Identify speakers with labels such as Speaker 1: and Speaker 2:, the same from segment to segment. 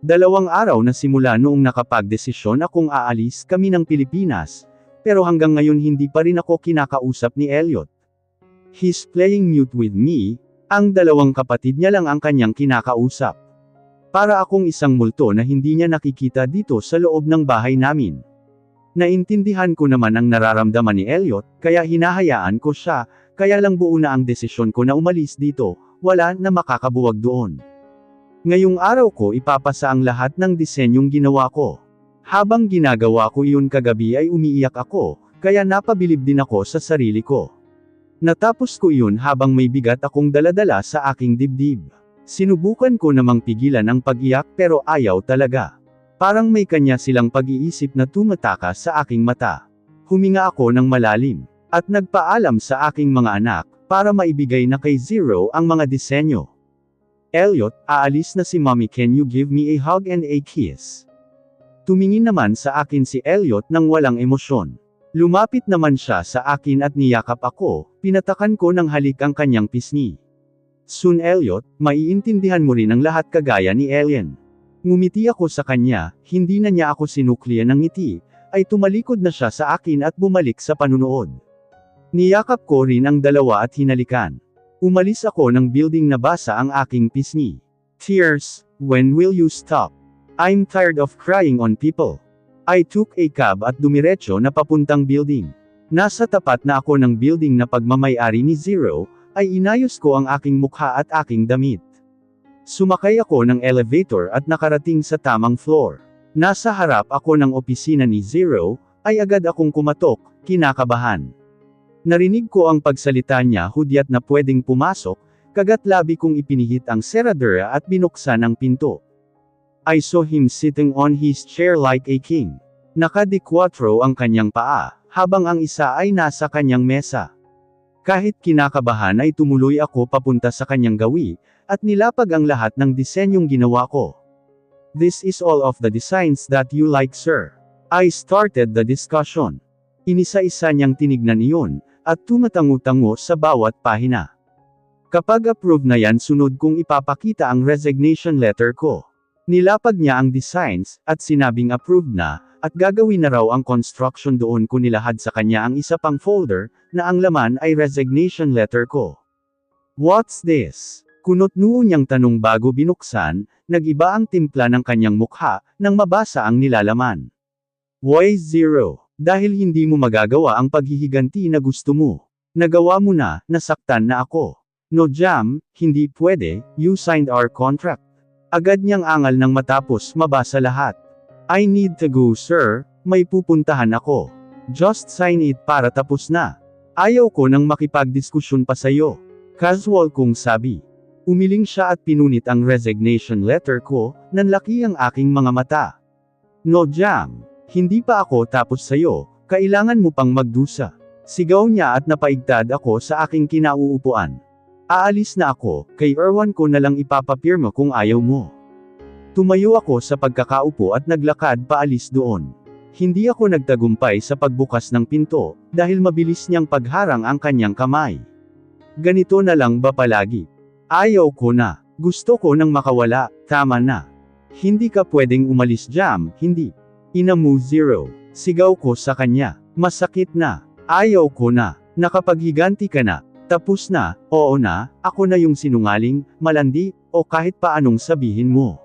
Speaker 1: 2 araw na simula noong nakapagdesisyon akong aalis kami ng Pilipinas, pero hanggang ngayon hindi pa rin ako kinakausap ni Elliot. He's playing mute with me, ang 2 kapatid niya lang ang kanyang kinakausap. Para akong isang multo na hindi niya nakikita dito sa loob ng bahay namin. Naintindihan ko naman ang nararamdaman ni Elliot, kaya hinahayaan ko siya, kaya lang buo na ang desisyon ko na umalis dito, wala na makakabuwag doon. Ngayong araw ko ipapasa ang lahat ng disenyong ginawa ko. Habang ginagawa ko iyon kagabi ay umiiyak ako, kaya napabilib din ako sa sarili ko. Natapos ko iyon habang may bigat akong daladala sa aking dibdib. Sinubukan ko namang pigilan ang pag-iyak pero ayaw talaga. Parang may kanya silang pag-iisip na tumatakas sa aking mata. Huminga ako ng malalim, at nagpaalam sa aking mga anak, para maibigay na kay Zero ang mga disenyo. Elliot, aalis na si Mommy, can you give me a hug and a kiss? Tumingin naman sa akin si Elliot nang walang emosyon. Lumapit naman siya sa akin at niyakap ako, pinatakan ko ng halik ang kanyang pisngi. Soon Elliot, maiintindihan mo rin ang lahat kagaya ni Alien. Ngumiti ako sa kanya, hindi na niya ako sinuklian ng ngiti, ay tumalikod na siya sa akin at bumalik sa panunood. Niyakap ko rin ang 2 at hinalikan. Umalis ako ng building na basa ang aking pisngi. Tears, when will you stop? I'm tired of crying on people. I took a cab at dumiretso na papuntang building. Nasa tapat na ako ng building na pagmamay-ari ni Zero, ay inayos ko ang aking mukha at aking damit. Sumakay ako ng elevator at nakarating sa tamang floor. Nasa harap ako ng opisina ni Zero, ay agad akong kumatok, kinakabahan. Narinig ko ang pagsalita niya hudyat na pwedeng pumasok, kagat labi kong ipinihit ang seradura at binuksan ang pinto. I saw him sitting on his chair like a king. Nakadikwatro ang kanyang paa, habang ang isa ay nasa kanyang mesa. Kahit kinakabahan ay tumuloy ako papunta sa kanyang gawi, at nilapag ang lahat ng disenyong ginawa ko. This is all of the designs that you like, sir. I started the discussion. Inisa-isa niyang tinignan iyon, at tumatango-tango sa bawat pahina. Kapag approve na yan sunod kong ipapakita ang resignation letter ko. Nilapag niya ang designs, at sinabing approved na, at gagawin na raw ang construction doon ko nilahad sa kanya ang isa pang folder, na ang laman ay resignation letter ko. What's this? Kunot noo niyang tanong bago binuksan, nag-iba ang timpla ng kanyang mukha, nang mabasa ang nilalaman. Why Zero? Dahil hindi mo magagawa ang paghihiganti na gusto mo. Nagawa mo na, nasaktan na ako. No Jam, hindi pwede, you signed our contract. Agad niyang angal nang matapos mabasa lahat. I need to go sir, may pupuntahan ako. Just sign it para tapos na. Ayaw ko nang makipagdiskusyon pa sayo. Casual kong sabi. Umiling siya at pinunit ang resignation letter ko, nanlaki ang aking mga mata. No Jam, hindi pa ako tapos sayo, kailangan mo pang magdusa. Sigaw niya at napaigtad ako sa aking kinauupuan. Aalis na ako, kay Erwan ko na lang ipapapirma kung ayaw mo. Tumayo ako sa pagkakaupo at naglakad paalis doon. Hindi ako nagtagumpay sa pagbukas ng pinto, dahil mabilis niyang pagharang ang kanyang kamay. Ganito na lang ba palagi? Ayaw ko na. Gusto ko nang makawala, tama na. Hindi ka pwedeng umalis Jam, hindi. Ina mo Zero. Sigaw ko sa kanya. Masakit na. Ayaw ko na. Nakapaghiganti ka na. Tapos na, oo na, ako na yung sinungaling, malandi, o kahit paanong sabihin mo.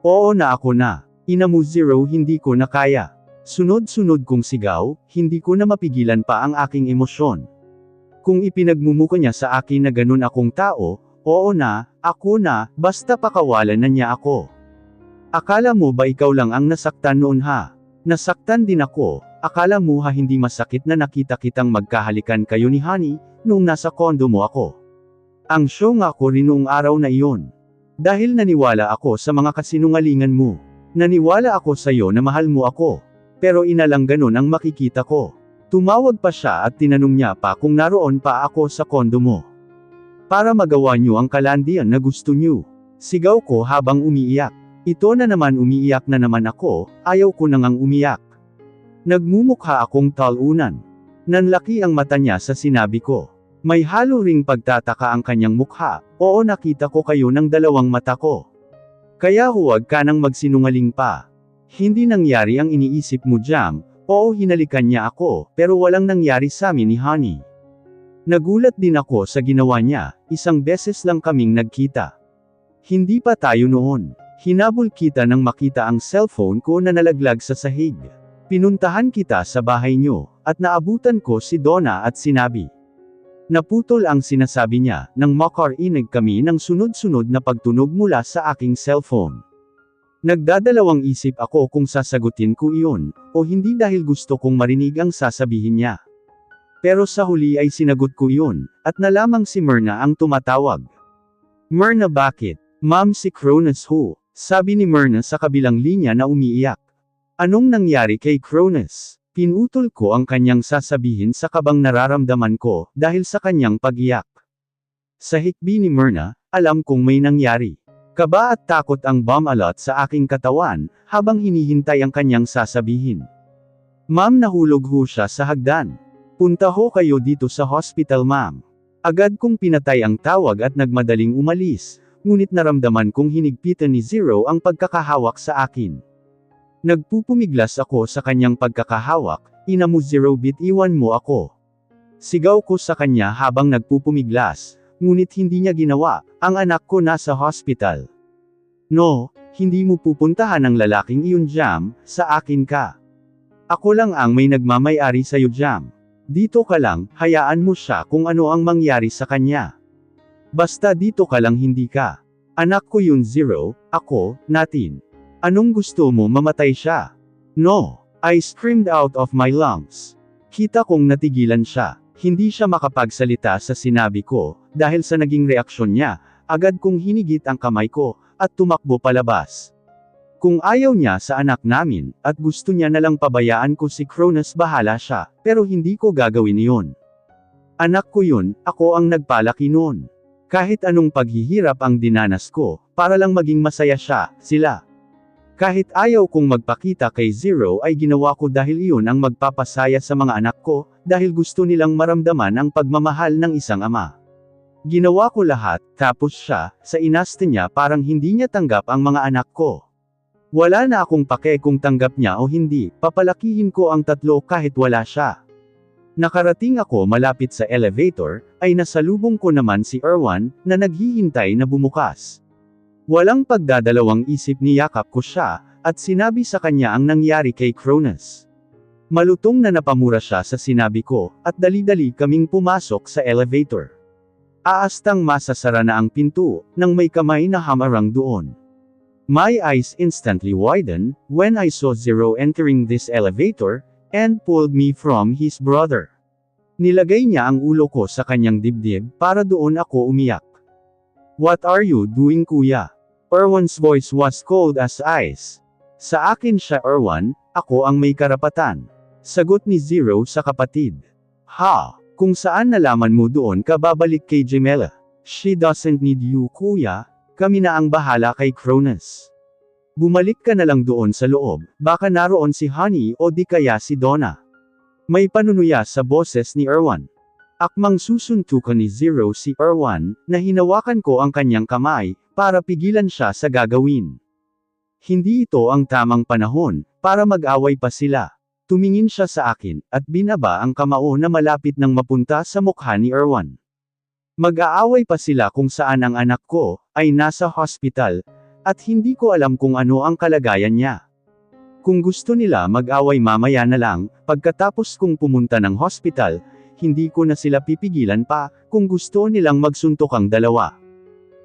Speaker 1: Oo na ako na. Ina mo Zero, hindi ko na kaya. Sunod-sunod kong sigaw, hindi ko na mapigilan pa ang aking emosyon. Kung ipinagmumuka niya sa akin na ganun akong tao, oo na, ako na, basta pakawalan na niya ako. Akala mo ba ikaw lang ang nasaktan noon ha? Nasaktan din ako, akala mo ha hindi masakit na nakita kitang magkahalikan kayo ni Honey, noong nasa kondo mo ako. Ang show nga ko rin noong araw na iyon. Dahil naniwala ako sa mga kasinungalingan mo. Naniwala ako sa iyo na mahal mo ako. Pero inalang ganun ang makikita ko. Tumawag pa siya at tinanong niya pa kung naroon pa ako sa kondo mo. Para magawa niyo ang kalandian na gusto niyo. Sigaw ko habang umiiyak. Ito na naman umiiyak na naman ako, ayaw ko na ngang umiyak. Nagmumukha akong talunan. Nanlaki ang mata niya sa sinabi ko. May halo ring pagtataka ang kanyang mukha, oo nakita ko kayo ng 2 mata ko. Kaya huwag ka nang magsinungaling pa. Hindi nangyari ang iniisip mo, Jam. Oo, hinalikan niya ako, pero walang nangyari sa amin ni Honey. Nagulat din ako sa ginawa niya, isang beses lang kaming nagkita. Hindi pa tayo noon. Hinabol kita nang makita ang cellphone ko na nalaglag sa sahig. Pinuntahan kita sa bahay niyo, at naabutan ko si Donna at sinabi. Naputol ang sinasabi niya, nang makarinig kami ng sunod-sunod na pagtunog mula sa aking cellphone. Nagdadalawang isip ako kung sasagutin ko iyon, o hindi dahil gusto kong marinig ang sasabihin niya. Pero sa huli ay sinagot ko iyon, at nalamang si Myrna ang tumatawag. Myrna, bakit? Ma'am, si Cronus ho, sabi ni Myrna sa kabilang linya na umiiyak. Anong nangyari kay Cronus? Pinutol ko ang kanyang sasabihin sa kabang nararamdaman ko, dahil sa kanyang pag-iyak. Sa hikbi ni Myrna, alam kong may nangyari. Kaba at takot ang bumalot sa aking katawan, habang hinihintay ang kanyang sasabihin. Ma'am, nahulog ho siya sa hagdan. Punta ho kayo dito sa hospital, ma'am. Agad kong pinatay ang tawag at nagmadaling umalis, ngunit naramdaman kong hinigpitan ni Zero ang pagkakahawak sa akin. Nagpupumiglas ako sa kanyang pagkakahawak, ina mo Zero, bit-iwan mo ako. Sigaw ko sa kanya habang nagpupumiglas, ngunit hindi niya ginawa, ang anak ko nasa hospital. No, hindi mo pupuntahan ang lalaking iyon, Jam, sa akin ka. Ako lang ang may nagmamay-ari sa'yo, Jam. Dito ka lang, hayaan mo siya kung ano ang mangyari sa kanya. Basta dito ka lang, hindi ka. Anak ko yun, Zero, ako, natin. Anong gusto mo, mamatay siya? No, I screamed out of my lungs. Kita kong natigilan siya. Hindi siya makapagsalita sa sinabi ko, dahil sa naging reaksyon niya, agad kong hinigit ang kamay ko, at tumakbo palabas. Kung ayaw niya sa anak namin, at gusto niya nalang pabayaan ko si Cronus, bahala siya, pero hindi ko gagawin iyon. Anak ko yun, ako ang nagpalaki noon. Kahit anong paghihirap ang dinanas ko, para lang maging masaya siya, sila. Kahit ayaw kong magpakita kay Zero ay ginawa ko dahil iyon ang magpapasaya sa mga anak ko, dahil gusto nilang maramdaman ang pagmamahal ng isang ama. Ginawa ko lahat, tapos siya, sa inaste niya parang hindi niya tanggap ang mga anak ko. Wala na akong pake kung tanggap niya o hindi, papalakihin ko ang tatlo kahit wala siya. Nakarating ako malapit sa elevator, ay nasalubong ko naman si Erwan, na naghihintay na bumukas. Walang pagdadalawang isip, niyakap ko siya, at sinabi sa kanya ang nangyari kay Cronus. Malutong na napamura siya sa sinabi ko, at dali-dali kaming pumasok sa elevator. Aastang masasara na ang pinto, nang may kamay na hamarang doon. My eyes instantly widened, when I saw Zero entering this elevator, and pulled me from his brother. Nilagay niya ang ulo ko sa kanyang dibdib, para doon ako umiyak. What are you doing, kuya? Erwan's voice was cold as ice. Sa akin siya, Erwan, ako ang may karapatan. Sagot ni Zero sa kapatid. Ha? Kung saan nalaman mo doon ka babalik kay Gemella? She doesn't need you, kuya. Kami na ang bahala kay Cronus. Bumalik ka na lang doon sa loob, baka naroon si Honey o di kaya si Donna. May panunuya sa boses ni Erwan. Akmang susuntukan ni Zero si Erwan, na hinawakan ko ang kanyang kamay, para pigilan siya sa gagawin. Hindi ito ang tamang panahon, para mag-away pa sila. Tumingin siya sa akin, at binaba ang kamao na malapit nang mapunta sa mukha ni Erwan. Mag-aaway pa sila kung saan ang anak ko, ay nasa hospital, at hindi ko alam kung ano ang kalagayan niya. Kung gusto nila mag-away mamaya na lang, pagkatapos kong pumunta ng hospital, hindi ko na sila pipigilan pa, kung gusto nilang magsuntok ang dalawa.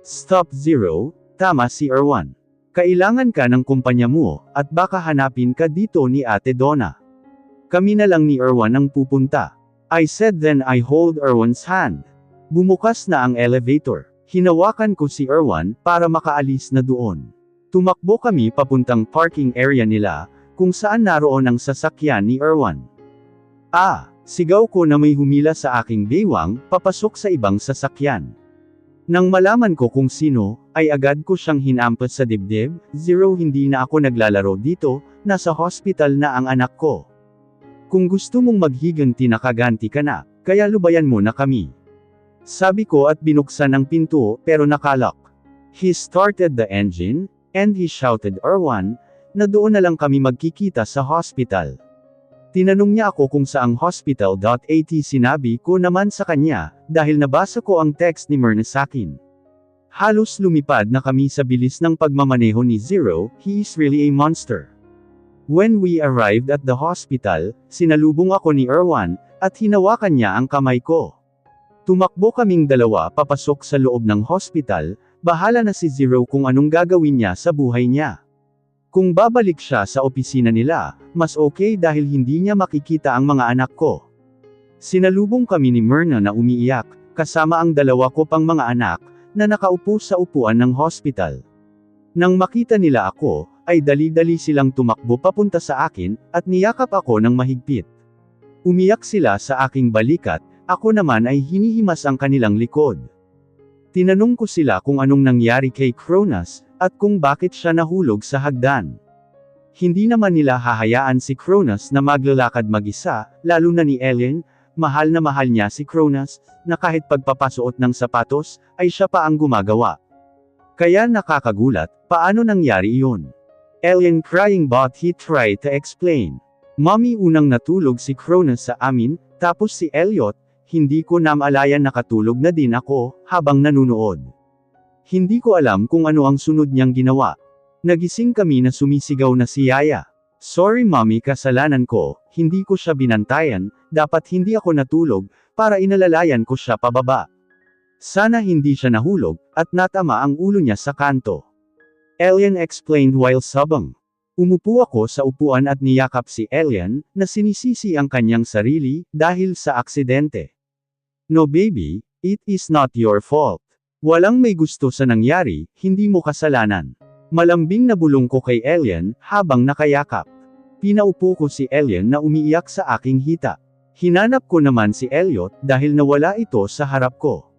Speaker 1: Stop, Zero, tama si Erwan. Kailangan ka ng kumpanya mo, at baka hanapin ka dito ni Ate Donna. Kami na lang ni Erwan ang pupunta. I said, then I hold Erwan's hand. Bumukas na ang elevator. Hinawakan ko si Erwan, para makaalis na doon. Tumakbo kami papuntang parking area nila, kung saan naroon ang sasakyan ni Erwan. Sigaw ko na may humila sa aking baywang, papasok sa ibang sasakyan. Nang malaman ko kung sino, ay agad ko siyang hinampas sa dibdib. Zero, hindi na ako naglalaro dito, nasa hospital na ang anak ko. Kung gusto mong maghiganti nakaganti ka na, kaya lubayan mo na kami. Sabi ko at binuksan ang pinto, pero nakalock. He started the engine, And he shouted Erwan, na doon na lang kami magkikita sa hospital. Tinanong niya ako kung saang hospital.at sinabi ko naman sa kanya, dahil nabasa ko ang text ni Myrna sakin. Halos lumipad na kami sa bilis ng pagmamaneho ni Zero, he is really a monster. When we arrived at the hospital, sinalubong ako ni Erwan, at hinawakan niya ang kamay ko. Tumakbo kaming dalawa papasok sa loob ng hospital, bahala na si Zero kung anong gagawin niya sa buhay niya. Kung babalik siya sa opisina nila, mas okay dahil hindi niya makikita ang mga anak ko. Sinalubong kami ni Myrna na umiiyak, kasama ang dalawa ko pang mga anak, na nakaupo sa upuan ng hospital. Nang makita nila ako, ay dali-dali silang tumakbo papunta sa akin, at niyakap ako ng mahigpit. Umiyak sila sa aking balikat, ako naman ay hinihimas ang kanilang likod. Tinanong ko sila kung anong nangyari kay Cronus, at kung bakit siya nahulog sa hagdan. Hindi naman nila hahayaan si Cronus na maglalakad mag-isa, lalo na ni Ellen, mahal na mahal niya si Cronus, na kahit pagpapasuot ng sapatos, ay siya pa ang gumagawa. Kaya nakakagulat, paano nangyari iyon? Ellen crying but he tried to explain. Mommy, unang natulog si Cronus sa amin, tapos si Elliot, hindi ko namalayan nakatulog na din ako, habang nanunood. Hindi ko alam kung ano ang sunod niyang ginawa. Nagising kami na sumisigaw na si Yaya. Sorry mommy, kasalanan ko, hindi ko siya binantayan, dapat hindi ako natulog, para inalalayan ko siya pababa. Sana hindi siya nahulog, at natama ang ulo niya sa kanto. Ellen explained while sobbing. Umupo ako sa upuan at niyakap si Ellen, na sinisisi ang kanyang sarili, dahil sa aksidente. No baby, it is not your fault. Walang may gusto sa nangyari, hindi mo kasalanan. Malambing na bulong ko kay Ellen, habang nakayakap. Pinaupo ko si Ellen na umiiyak sa aking hita. Hinanap ko naman si Elliot, dahil nawala ito sa harap ko.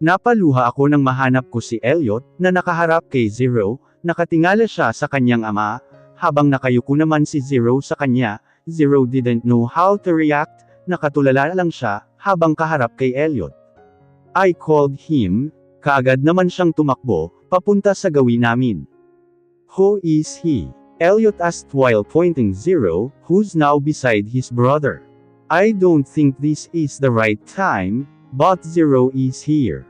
Speaker 1: Napaluha ako nang mahanap ko si Elliot, na nakaharap kay Zero, nakatingala siya sa kanyang ama, habang nakayuko naman si Zero sa kanya. Zero didn't know how to react, nakatulala lang siya, habang kaharap kay Elliot. I called him, kaagad naman siyang tumakbo, papunta sa gawin namin. Who is he? Elliot asked while pointing Zero, who's now beside his brother. I don't think this is the right time, but Zero is here.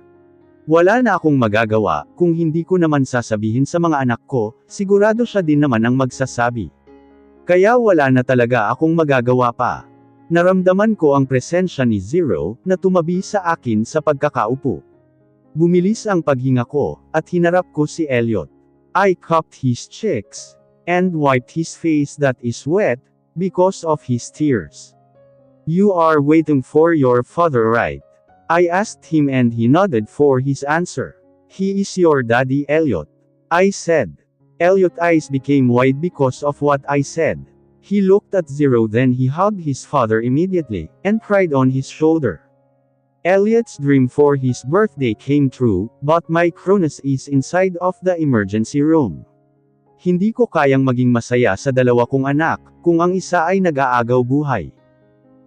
Speaker 1: Wala na akong magagawa, kung hindi ko naman sasabihin sa mga anak ko, sigurado siya din naman ang magsasabi. Kaya wala na talaga akong magagawa pa. Naramdaman ko ang presensya ni Zero, na tumabi sa akin sa pagkakaupo. Bumilis ang paghinga ko, at hinarap ko si Elliot. I cupped his cheeks, and wiped his face that is wet, because of his tears. You are waiting for your father, right? I asked him and he nodded for his answer. He is your daddy, Elliot. I said. Elliot's eyes became wide because of what I said. He looked at Zero, then he hugged his father immediately, and cried on his shoulder. Elliot's dream for his birthday came true, but my Cronus is inside of the emergency room. Hindi ko kayang maging masaya sa dalawa kong anak, kung ang isa ay nag-aagaw buhay.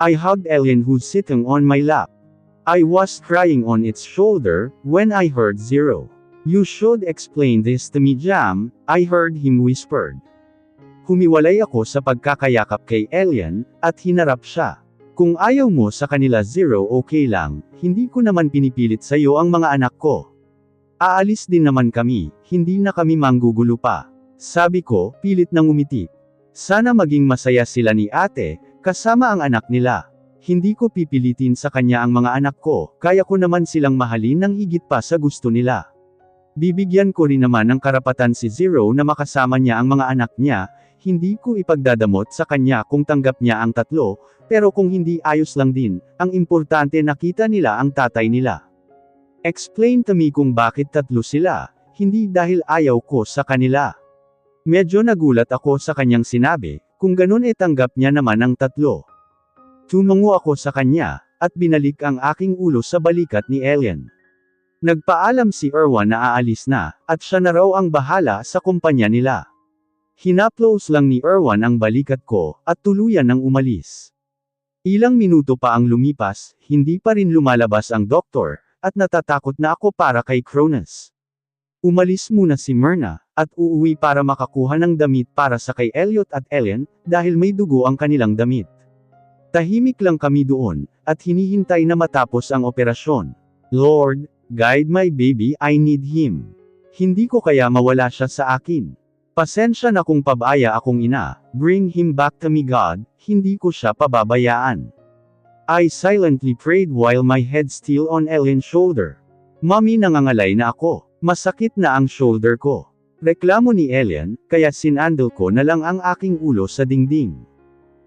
Speaker 1: I hugged Ellen who's sitting on my lap. I was crying on its shoulder, when I heard Zero. You should explain this to me, Jam, I heard him whispered. Humiwalay ako sa pagkakayakap kay Ellen, at hinarap siya. Kung ayaw mo sa kanila Zero, okay lang, hindi ko naman pinipilit sa'yo ang mga anak ko. Aalis din naman kami, hindi na kami manggugulo pa. Sabi ko, pilit nang umiti. Sana maging masaya sila ni ate, kasama ang anak nila. Hindi ko pipilitin sa kanya ang mga anak ko, kaya ko naman silang mahalin ng higit pa sa gusto nila. Bibigyan ko rin naman ng karapatan si Zero na makasama niya ang mga anak niya, hindi ko ipagdadamot sa kanya kung tanggap niya ang tatlo, pero kung hindi ayos lang din, ang importante nakita nila ang tatay nila. Explain to me kung bakit tatlo sila, hindi dahil ayaw ko sa kanila. Medyo nagulat ako sa kanyang sinabi, kung ganun tanggap niya naman ang tatlo. Tumungo ako sa kanya, at binalik ang aking ulo sa balikat ni Ellen. Nagpaalam si Erwan na aalis na, at siya na raw ang bahala sa kumpanya nila. Hinaplos lang ni Erwan ang balikat ko, at tuluyan nang umalis. Ilang minuto pa ang lumipas, hindi pa rin lumalabas ang doktor, at natatakot na ako para kay Cronus. Umalis muna si Myrna, at uuwi para makakuha ng damit para sa kay Elliot at Ellen, dahil may dugo ang kanilang damit. Tahimik lang kami doon, at hinihintay na matapos ang operasyon. Lord, guide my baby, I need him. Hindi ko kaya mawala siya sa akin. Pasensya na kung pabaya akong ina, bring him back to me God, hindi ko siya pababayaan. I silently prayed while my head still on Ellen's shoulder. Mami, nangangalay na ako. Masakit na ang shoulder ko. Reklamo ni Ellen, kaya sinandal ko na lang ang aking ulo sa dingding.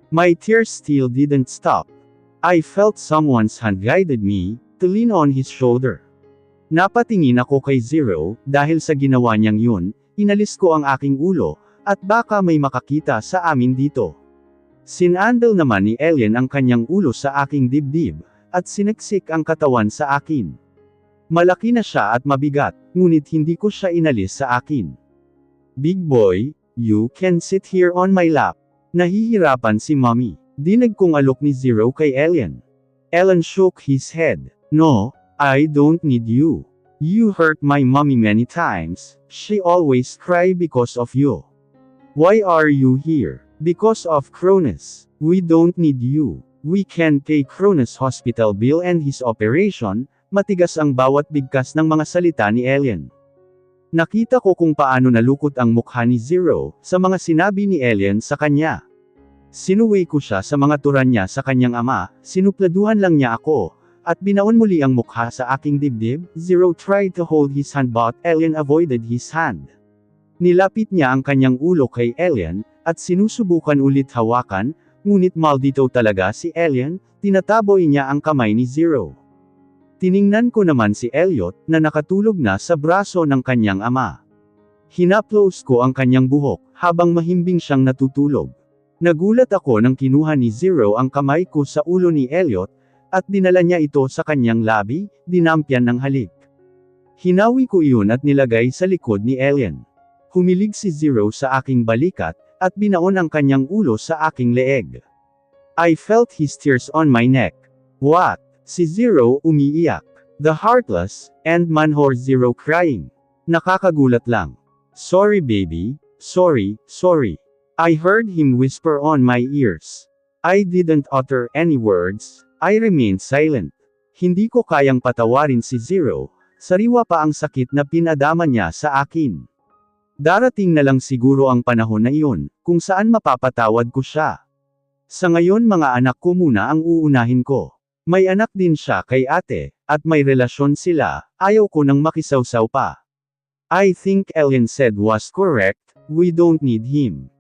Speaker 1: My tears still didn't stop. I felt someone's hand guided me, to lean on his shoulder. Napatingin ako kay Zero, dahil sa ginawa niyang yun, inalis ko ang aking ulo, at baka may makakita sa amin dito. Sinandal naman ni Ellen ang kanyang ulo sa aking dibdib, at siniksik ang katawan sa akin. Malaki na siya at mabigat, ngunit hindi ko siya inalis sa akin. Big boy, you can sit here on my lap. Nahihirapan si Mommy. Dinig kong alok ni Zero kay Ellen. Ellen shook his head. No, I don't need you. You hurt my mommy many times. She always cry because of you. Why are you here? Because of Cronus. We don't need you. We can pay Cronus' hospital bill and his operation. Matigas ang bawat bigkas ng mga salita ni Ellen. Nakita ko kung paano nalukot ang mukha ni Zero, sa mga sinabi ni Ellen sa kanya. Sinuway ko siya sa mga turan niya sa kanyang ama, sinupladuhan lang niya ako, at binaon muli ang mukha sa aking dibdib. Zero tried to hold his hand but Ellen avoided his hand. Nilapit niya ang kanyang ulo kay Ellen, at sinusubukan ulit hawakan, ngunit maldito talaga si Ellen, tinataboy niya ang kamay ni Zero. Tiningnan ko naman si Elliot, na nakatulog na sa braso ng kanyang ama. Hinaplos ko ang kanyang buhok, habang mahimbing siyang natutulog. Nagulat ako nang kinuha ni Zero ang kamay ko sa ulo ni Elliot, at dinala niya ito sa kanyang labi, dinampyan ng halik. Hinawi ko iyon at nilagay sa likod ni Ellen. Humilig si Zero sa aking balikat, at binaon ang kanyang ulo sa aking leeg. I felt his tears on my neck. What? Si Zero umiiyak. The heartless, and manhor Zero crying. Nakakagulat lang. Sorry baby, sorry, sorry. I heard him whisper on my ears. I didn't utter any words, I remained silent. Hindi ko kayang patawarin si Zero, sariwa pa ang sakit na pinadama niya sa akin. Darating na lang siguro ang panahon na iyon, kung saan mapapatawad ko siya. Sa ngayon mga anak ko muna ang uunahin ko. May anak din siya kay ate, at may relasyon sila, ayaw ko nang makisawsaw pa. I think Ellen said was correct, we don't need him.